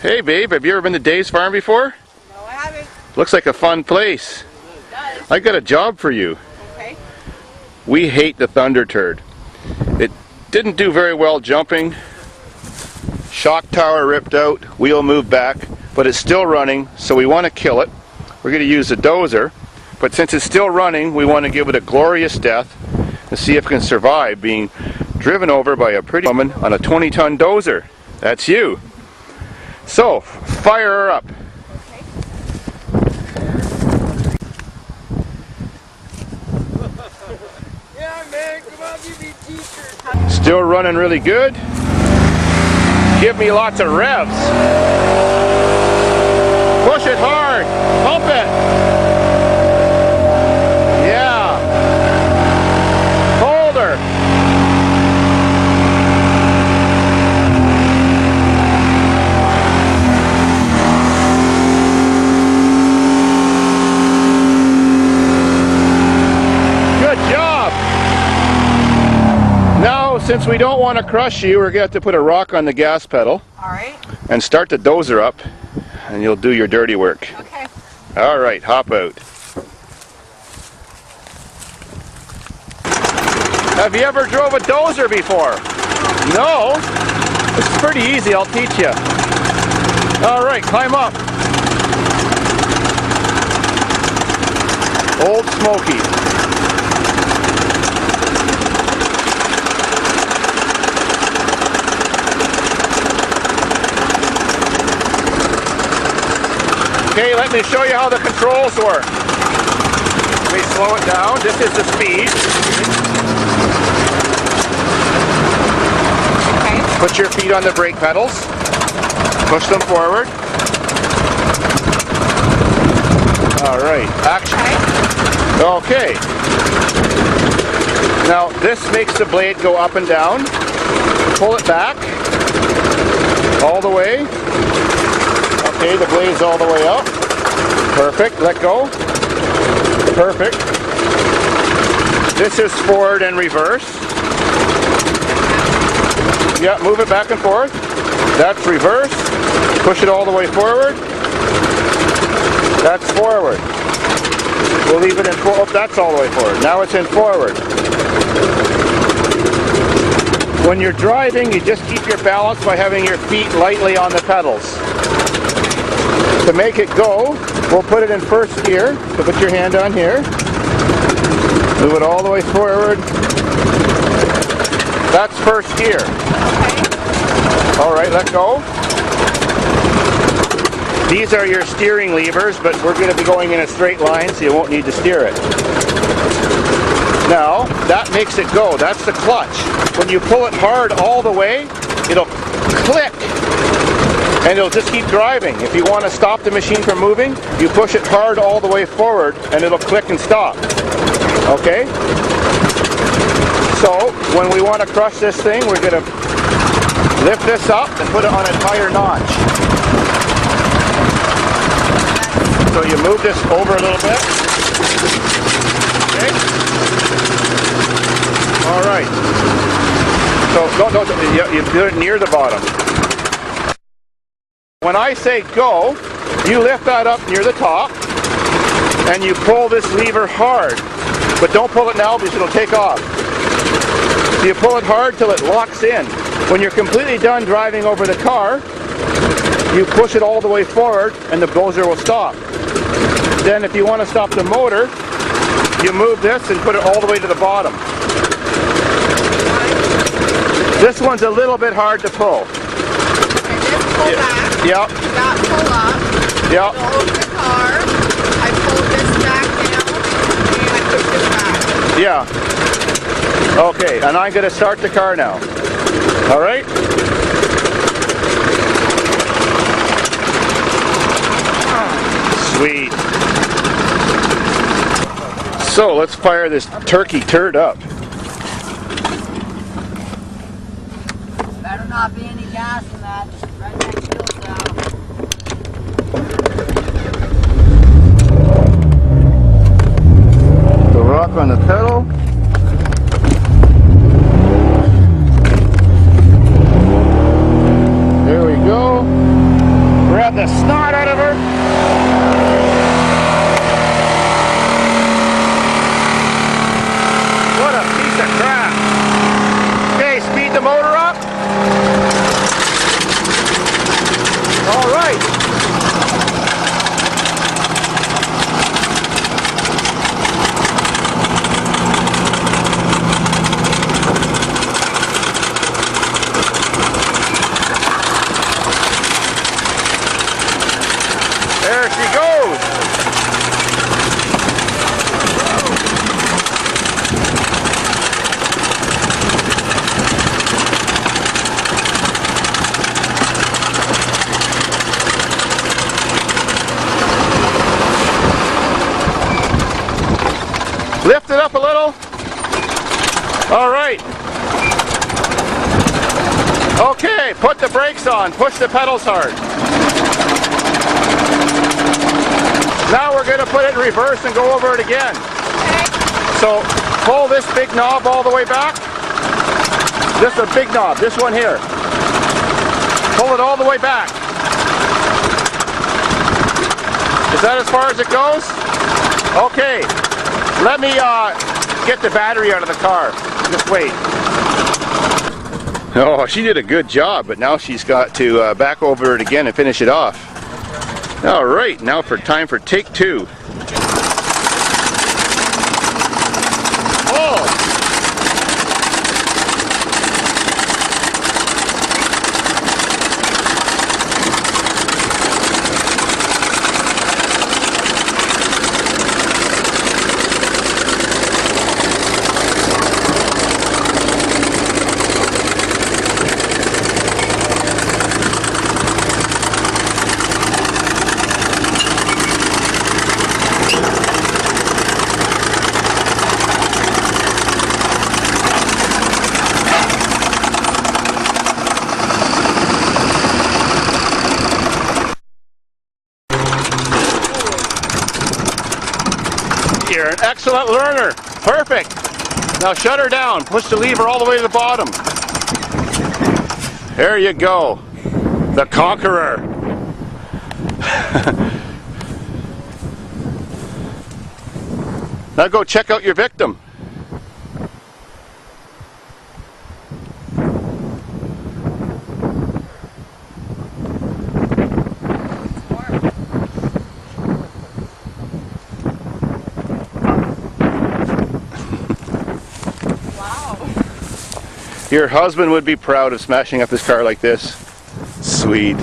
Hey babe, have you ever been to Dave's farm before? No, I haven't. Looks like a fun place. It does. I got a job for you. Okay. We hate the thunderbird. It didn't do very well jumping. Shock tower ripped out, wheel moved back, but it's still running, so we want to kill it. We're going to use a dozer, but since it's still running, we want to give it a glorious death and see if it can survive being driven over by a pretty woman on a 20-ton dozer. That's you. So, fire her up. Okay. Yeah, man, come on, give me a t-shirt. Still running really good. Give me lots of revs. Push it hard. Pump it. Yeah. Hold her. Good job. Now, since we don't want to crush you, we're going to have to put a rock on the gas pedal. All right. And start the dozer up, and you'll do your dirty work. Okay. All right, hop out. Have you ever drove a dozer before? No? It's pretty easy, I'll teach you. All right, climb up. Old Smoky. Okay, let me show you how the controls work. Let me slow it down. This is the speed. Okay. Put your feet on the brake pedals. Push them forward. All right, action. Okay. Now, this makes the blade go up and down. Pull it back. All the way. Okay, the blade's all the way up. Perfect. Let go. Perfect. This is forward and reverse. Yeah, move it back and forth. That's reverse. Push it all the way forward. That's forward. We'll leave it in forward. Oh, that's all the way forward. Now it's in forward. When you're driving, you just keep your balance by having your feet lightly on the pedals. To make it go, we'll put it in first gear. So put your hand on here. Move it all the way forward. That's first gear. Okay. All right, let go. These are your steering levers, but we're going to be going in a straight line, so you won't need to steer it. Now, that makes it go. That's the clutch. When you pull it hard all the way, it'll click. And it'll just keep driving. If you want to stop the machine from moving, you push it hard all the way forward and it'll click and stop. Okay? So, when we want to crush this thing, we're going to lift this up and put it on a higher notch. So you move this over a little bit. Okay? All right. So, you do it near the bottom. When I say go, you lift that up near the top and you pull this lever hard. But don't pull it now because it'll take off. So you pull it hard till it locks in. When you're completely done driving over the car, you push it all the way forward and the dozer will stop. Then if you want to stop the motor, you move this and put it all the way to the bottom. This one's a little bit hard to pull. Pull back. Yep. That pull up. Yep. Go over the car. I pull this back down and I push this back. Yeah. Okay, and I'm going to start the car now. All right? Sweet. So let's fire this turkey turd up. Better not be any gas in that. The rock on the pedal. There we go. the snot out of her. What a piece of crap. Okay, speed the motor up. All right. There she goes. Lift it up a little. All right. Okay, put the brakes on. Push the pedals hard. Now we're going to put it in reverse and go over it again. Okay. So pull this big knob all the way back. This is a big knob, this one here. Pull it all the way back. Is that as far as it goes? Okay. Let me get the battery out of the car. Just wait. Oh, she did a good job, but now she's got to back over it again and finish it off. All right, now for time for take two. Oh! You're an excellent learner. Perfect. Now shut her down. Push the lever all the way to the bottom. There you go. The conqueror. Now go check out your victim. Your husband would be proud of smashing up his car like this. Sweet.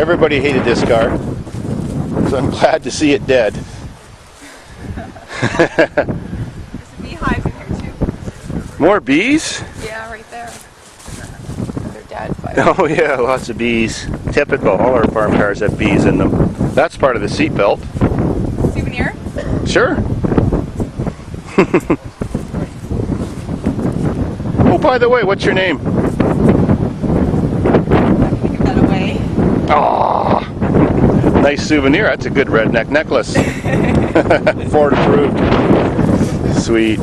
Everybody hated this car, so I'm glad to see it dead. There's a beehive in here too. More bees? Yeah, right there. They're dead. But Oh yeah, lots of bees. Typical. All our farm cars have bees in them. That's part of the seat belt. souvenir? Sure. Oh, by the way, what's your name? I'm gonna give that away. Aw, nice souvenir. That's a good redneck necklace. Ford approved. Sweet.